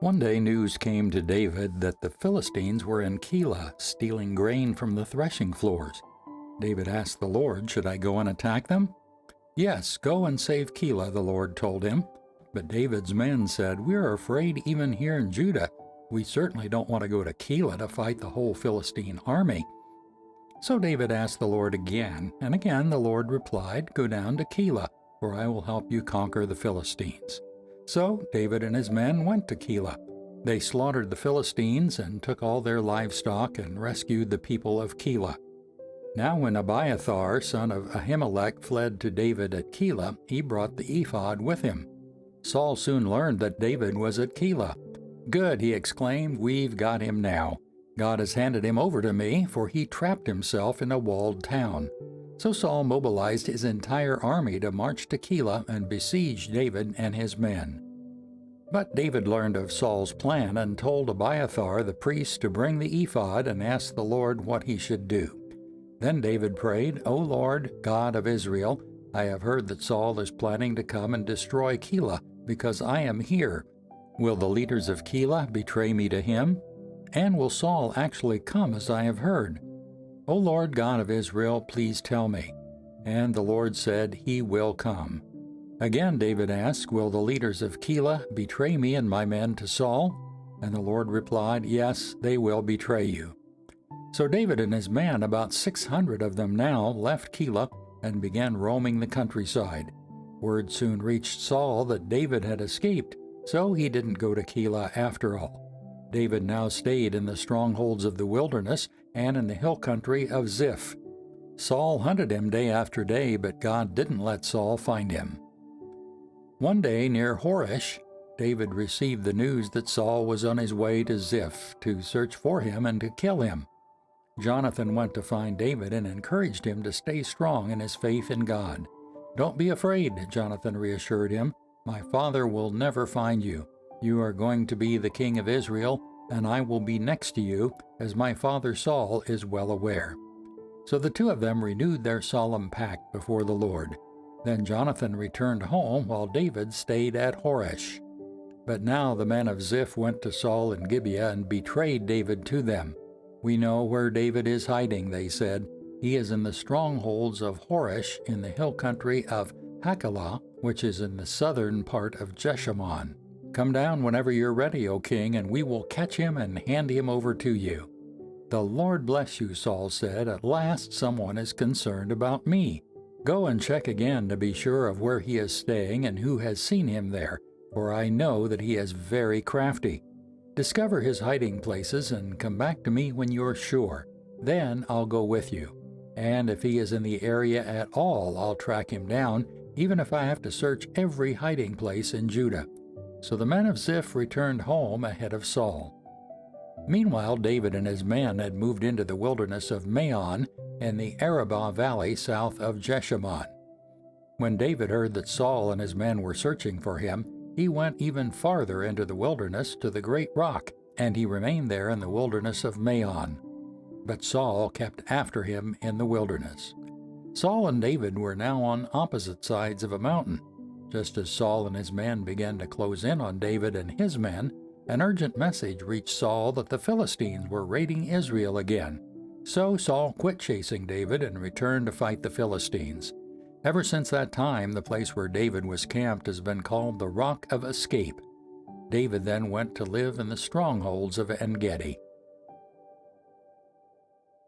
One day news came to David that the Philistines were in Keilah stealing grain from the threshing floors. David asked the Lord, "Should I go and attack them?" "Yes, go and save Keilah," the Lord told him. But David's men said, "We are afraid even here in Judah. We certainly don't want to go to Keilah to fight the whole Philistine army." So David asked the Lord again, and again the Lord replied, "Go down to Keilah, for I will help you conquer the Philistines." So David and his men went to Keilah. They slaughtered the Philistines and took all their livestock and rescued the people of Keilah. Now when Abiathar, son of Ahimelech, fled to David at Keilah, he brought the ephod with him. Saul soon learned that David was at Keilah. "Good," he exclaimed, "we've got him now. God has handed him over to me, for he trapped himself in a walled town." So Saul mobilized his entire army to march to Keilah and besiege David and his men. But David learned of Saul's plan and told Abiathar the priest to bring the ephod and ask the Lord what he should do. Then David prayed, "O Lord, God of Israel, I have heard that Saul is planning to come and destroy Keilah because I am here. Will the leaders of Keilah betray me to him? And will Saul actually come as I have heard? O Lord God of Israel, please tell me." And the Lord said, "He will come." Again David asked, "Will the leaders of Keilah betray me and my men to Saul?" And the Lord replied, "Yes, they will betray you." So David and his men, about 600 of them now, left Keilah and began roaming the countryside. Word soon reached Saul that David had escaped, so he didn't go to Keilah after all. David now stayed in the strongholds of the wilderness and in the hill country of Ziph. Saul hunted him day after day, but God didn't let Saul find him. One day near Horesh, David received the news that Saul was on his way to Ziph to search for him and to kill him. Jonathan went to find David and encouraged him to stay strong in his faith in God. "Don't be afraid," Jonathan reassured him. "My father will never find you. You are going to be the king of Israel, and I will be next to you, as my father Saul is well aware." So the two of them renewed their solemn pact before the Lord. Then Jonathan returned home while David stayed at Horesh. But now the men of Ziph went to Saul in Gibeah and betrayed David to them. "We know where David is hiding," they said. "He is in the strongholds of Horesh in the hill country of Hachilah, which is in the southern part of Jeshimon. Come down whenever you're ready, O king, and we will catch him and hand him over to you." "The Lord bless you," Saul said. "At last someone is concerned about me. Go and check again to be sure of where he is staying and who has seen him there, for I know that he is very crafty. Discover his hiding places and come back to me when you're sure. Then I'll go with you. And if he is in the area at all, I'll track him down, even if I have to search every hiding place in Judah." So the men of Ziph returned home ahead of Saul. Meanwhile, David and his men had moved into the wilderness of Maon in the Arabah valley south of Jeshimon. When David heard that Saul and his men were searching for him, he went even farther into the wilderness to the great rock, and he remained there in the wilderness of Maon. But Saul kept after him in the wilderness. Saul and David were now on opposite sides of a mountain. Just as Saul and his men began to close in on David and his men, an urgent message reached Saul that the Philistines were raiding Israel again. So Saul quit chasing David and returned to fight the Philistines. Ever since that time, the place where David was camped has been called the Rock of Escape. David then went to live in the strongholds of En-Gedi.